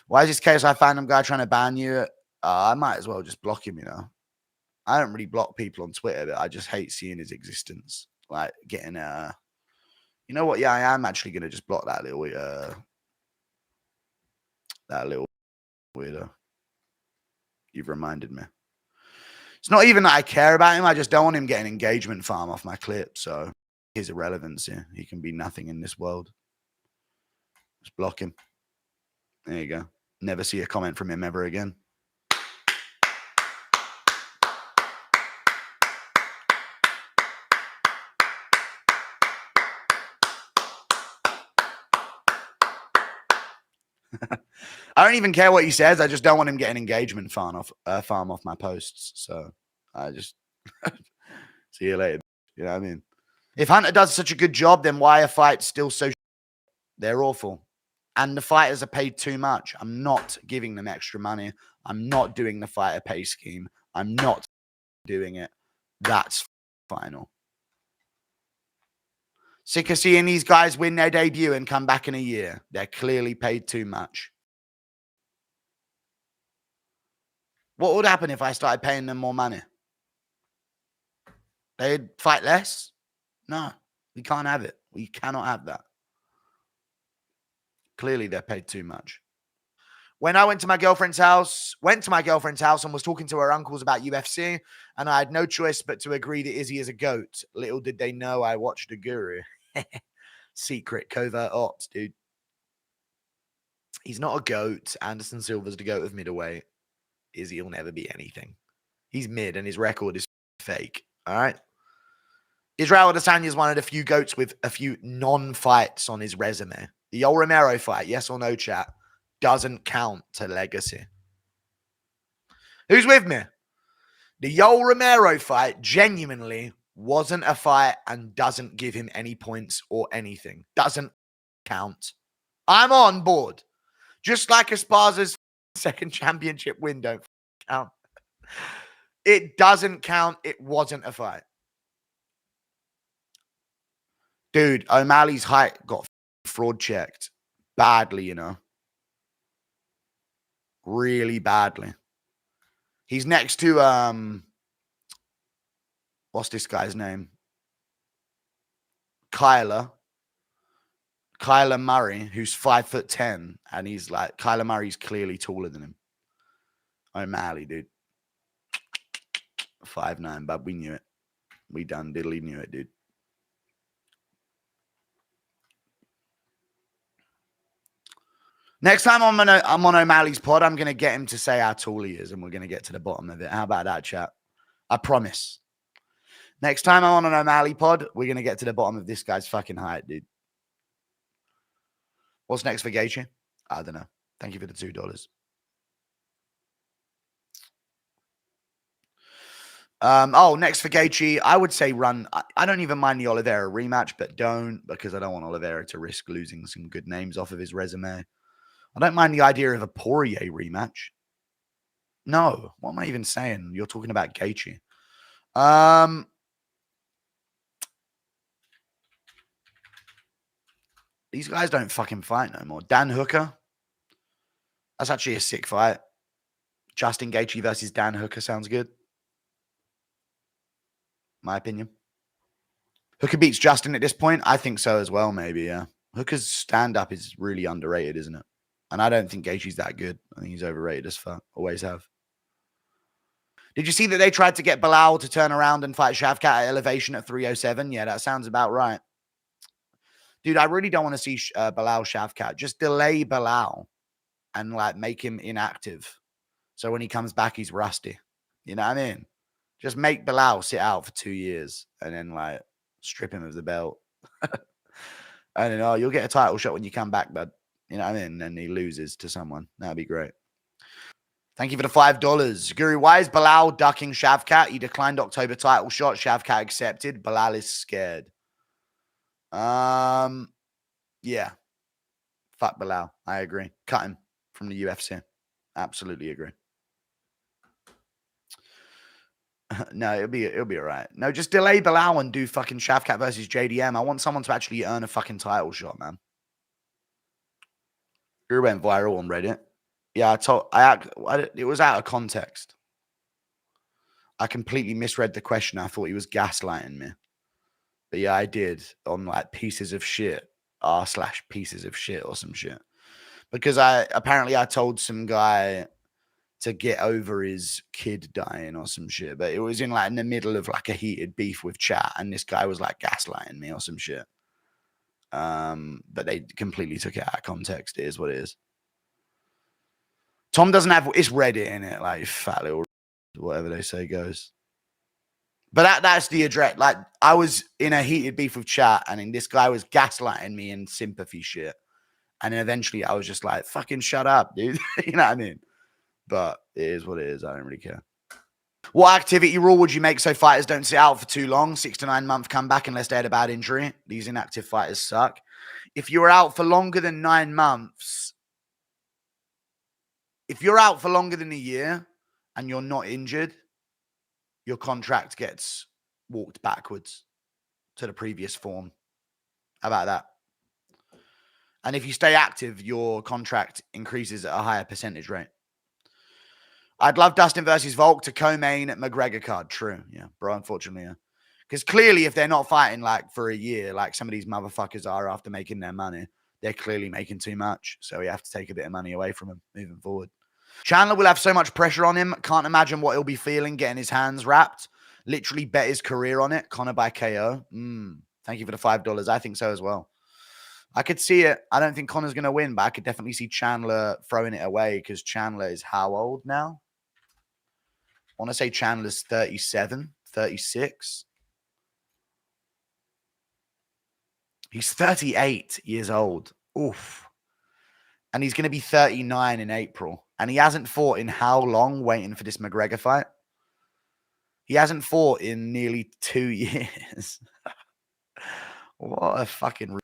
Why is this KSI Phantom guy trying to ban you? I might as well just block him, you know. I don't really block people on Twitter, but I just hate seeing his existence. Like getting you know what? Yeah, I am actually gonna just block that little weirdo. You've reminded me. It's not even that I care about him. I just don't want him getting engagement farm off my clip. So his irrelevancy. He can be nothing in this world. Just block him. There you go. Never see a comment from him ever again. I don't even care what he says. I just don't want him getting engagement farm off my posts. So I just see you later. You know what I mean? If Hunter does such a good job, then why are fights still so? They're awful. And the fighters are paid too much. I'm not giving them extra money. I'm not doing the fighter pay scheme. I'm not doing it. That's final. Sick of seeing these guys win their debut and come back in a year. They're clearly paid too much. What would happen if I started paying them more money? They'd fight less? No, we can't have it. We cannot have that. Clearly, they're paid too much. When I went to my girlfriend's house and was talking to her uncles about UFC, and I had no choice but to agree that Izzy is a goat. Little did they know I watched a guru. Secret covert ops, dude. He's not a goat. Anderson Silva's the goat of middleweight. Izzy will never be anything. He's mid and his record is fake. All right. Israel Adesanya is one of the few goats with a few non-fights on his resume. The Yoel Romero fight, yes or no, chat, doesn't count to legacy. Who's with me? The Yoel Romero fight genuinely wasn't a fight and doesn't give him any points or anything. Doesn't count. I'm on board. Just like Esparza's second championship win don't count. It doesn't count. It wasn't a fight. Dude, O'Malley's height got fraud checked badly, you know. Really badly. He's next to what's this guy's name? Kyler Murray, who's 5'10", and he's like Kyler Murray's clearly taller than him. O'Malley, dude. 5'9", bub. We knew it. We done diddly knew it, dude. Next time I'm on O'Malley's pod, I'm gonna get him to say how tall he is, and we're gonna get to the bottom of it. How about that, chat? I promise. Next time I'm on an O'Malley pod, we're gonna get to the bottom of this guy's fucking height, dude. What's next for Gaethje? I don't know. Thank you for the $2. Next for Gaethje, I would say run. I don't even mind the Oliveira rematch, but don't, because I don't want Oliveira to risk losing some good names off of his resume. I don't mind the idea of a Poirier rematch. No, what am I even saying? You're talking about Gaethje. These guys don't fucking fight no more. Dan Hooker. That's actually a sick fight. Justin Gaethje versus Dan Hooker sounds good. My opinion. Hooker beats Justin at this point? I think so as well, maybe, yeah. Hooker's stand-up is really underrated, isn't it? And I don't think Gaethje's that good. I think he's overrated as fuck. Always have. Did you see that they tried to get Belal to turn around and fight Shavkat at elevation at 307? Yeah, that sounds about right. Dude, I really don't want to see Belal Shavkat. Just delay Belal and like make him inactive. So when he comes back, he's rusty. You know what I mean? Just make Belal sit out for 2 years and then like strip him of the belt. And then, you'll get a title shot when you come back, bud. You know what I mean? And he loses to someone. That'd be great. Thank you for the $5. Guru, why is Belal ducking Shavkat? He declined October title shot. Shavkat accepted. Belal is scared. Yeah. Fuck Belal. I agree. Cut him from the UFC. Absolutely agree. No, it'll be all right. No, just delay Belal and do fucking Shavkat versus JDM. I want someone to actually earn a fucking title shot, man. Guru went viral on Reddit. Yeah, it was out of context. I completely misread the question. I thought he was gaslighting me. But yeah, I did on like pieces of shit, r/pieces of shit or some shit. Because I told some guy to get over his kid dying or some shit. But it was in like in the middle of like a heated beef with chat, and this guy was like gaslighting me or some shit. But they completely took it out of context. It is what it is. Tom doesn't have it's Reddit in it, like fat little whatever they say goes. But that's the address. Like I was in a heated beef with chat, and then this guy was gaslighting me in sympathy shit. And then eventually I was just like, fucking shut up, dude. You know what I mean? But it is what it is. I don't really care. What activity rule would you make so fighters don't sit out for too long? 6 to 9 month comeback unless they had a bad injury. These inactive fighters suck. If you're out for longer than 9 months, if you're out for longer than a year and you're not injured, your contract gets walked backwards to the previous form. How about that? And if you stay active, your contract increases at a higher percentage rate. I'd love Dustin versus Volk to co-main McGregor card. True. Yeah, bro, unfortunately, yeah. Because clearly, if they're not fighting like for a year, like some of these motherfuckers are after making their money, they're clearly making too much. So we have to take a bit of money away from them moving forward. Chandler will have so much pressure on him. Can't imagine what he'll be feeling getting his hands wrapped. Literally bet his career on it. Connor by KO. Thank you for the $5. I think so as well. I could see it. I don't think Connor's going to win, but I could definitely see Chandler throwing it away because Chandler is how old now? I want to say Chandler's 37, 36. He's 38 years old. Oof. And he's going to be 39 in April. And he hasn't fought in how long waiting for this McGregor fight? He hasn't fought in nearly 2 years. What a fucking...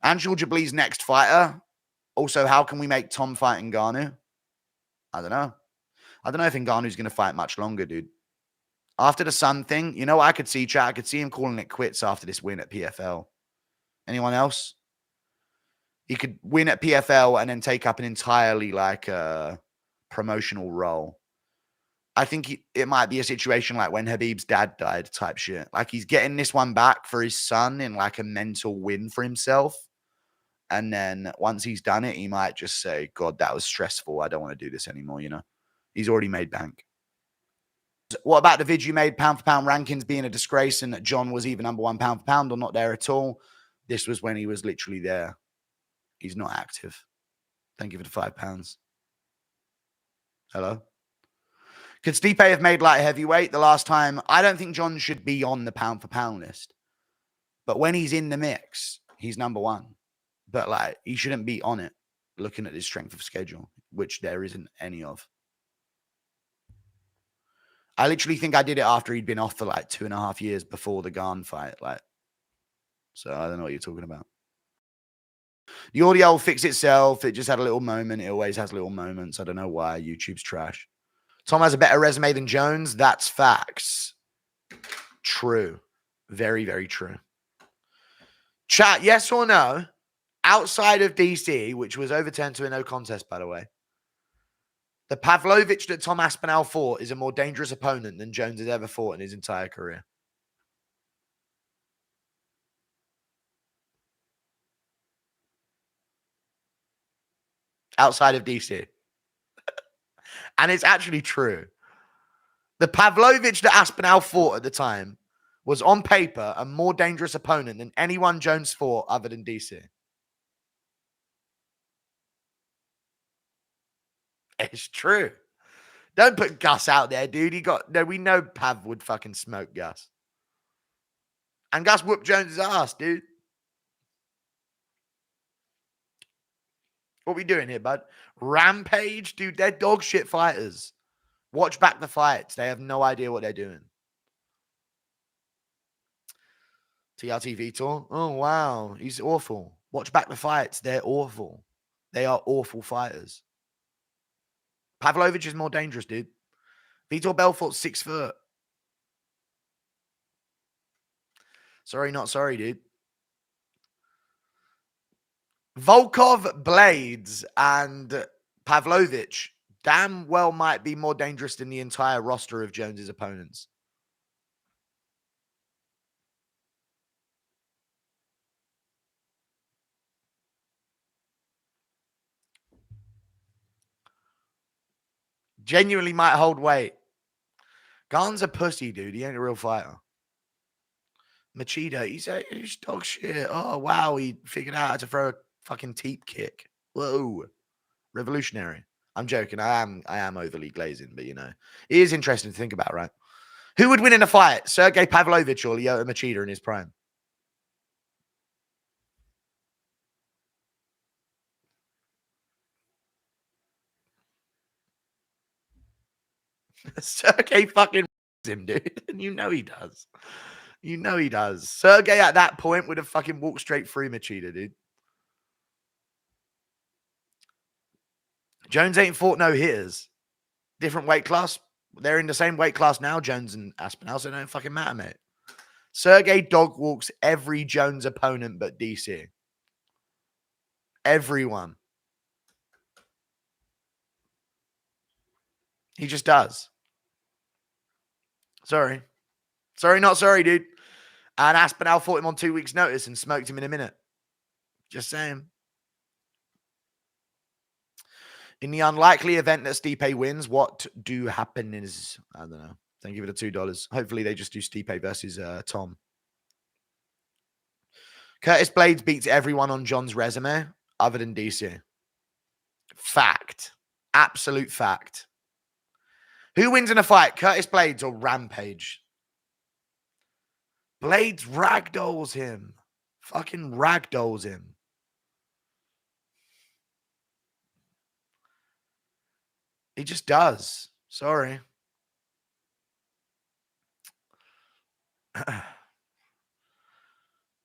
Angel Jabli's next fighter. Also, how can we make Tom fight Ngannou? I don't know. I don't know if Ngannou's going to fight much longer, dude. After the Sun thing, you know what I could see, chat? I could see him calling it quits after this win at PFL. Anyone else? He could win at PFL and then take up an entirely like promotional role. I think it might be a situation like when Habib's dad died type shit. Like he's getting this one back for his son in like a mental win for himself. And then once he's done it, he might just say, God, that was stressful. I don't want to do this anymore, you know? He's already made bank. What about the vid you made, pound for pound rankings being a disgrace and that John was either number one pound for pound or not there at all? This was when he was literally there. He's not active. Thank you for the £5. Hello? Could Stipe have made light heavyweight the last time? I don't think John should be on the pound for pound list. But when he's in the mix, he's number one. But like he shouldn't be on it looking at his strength of schedule, which there isn't any of. I literally think I did it after he'd been off for like 2.5 years before the Garn fight. Like, so I don't know what you're talking about. The audio will fix itself. It just had a little moment. It always has little moments. I don't know why. YouTube's trash. Tom has a better resume than Jones. That's facts. True. Very, very true. Chat, yes or no? Outside of DC, which was overturned to a no contest, by the way, the Pavlovich that Tom Aspinall fought is a more dangerous opponent than Jones has ever fought in his entire career. Outside of DC. And it's actually true. The Pavlovich that Aspinall fought at the time was on paper a more dangerous opponent than anyone Jones fought other than DC. It's true. Don't put Gus out there, dude. We know Pav would fucking smoke Gus. And Gus whooped Jones's ass, dude. What we doing here, bud? Rampage? Dude, they're dog shit fighters. Watch back the fights. They have no idea what they're doing. TRT Vitor? Oh, wow. He's awful. Watch back the fights. They're awful. They are awful fighters. Pavlovich is more dangerous, dude. Vitor Belfort's 6 foot. Sorry, not sorry, dude. Volkov Blades and Pavlovich damn well might be more dangerous than the entire roster of Jones's opponents. Genuinely might hold weight. Garn's a pussy, dude. He ain't a real fighter. Machida, he's dog shit. Oh, wow. He figured out how to throw a fucking teep kick. Whoa. Revolutionary. I'm joking. I am overly glazing, but it is interesting to think about, right? Who would win in a fight? Sergey Pavlovich or Lyoto Machida in his prime? Sergey fucking him, dude. And you know he does. You know he does. Sergey at that point would have fucking walked straight through Machida, dude. Jones ain't fought no hitters. Different weight class. They're in the same weight class now, Jones and Aspinall, so it don't fucking matter, mate. Sergey dog walks every Jones opponent but DC. Everyone. He just does. Sorry. Sorry, not sorry, dude. And Aspinall fought him on 2 weeks' notice and smoked him in a minute. Just saying. In the unlikely event that Stipe wins, what do happen is, I don't know. Then give it a $2. Hopefully they just do Stipe versus Tom. Curtis Blades beats everyone on John's resume other than DC. Fact. Absolute fact. Who wins in a fight, Curtis Blades or Rampage? Blades ragdolls him. Fucking ragdolls him. He just does. Sorry.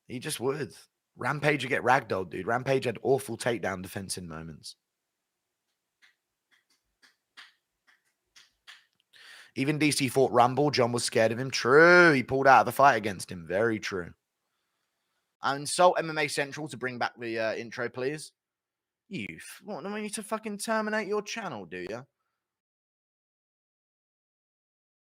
He just would. Rampage would get ragdolled, dude. Rampage had awful takedown defense in moments. Even DC fought Rumble. John was scared of him. True. He pulled out of the fight against him. Very true. Insult MMA Central to bring back the intro, please. You want me to fucking terminate your channel, do you?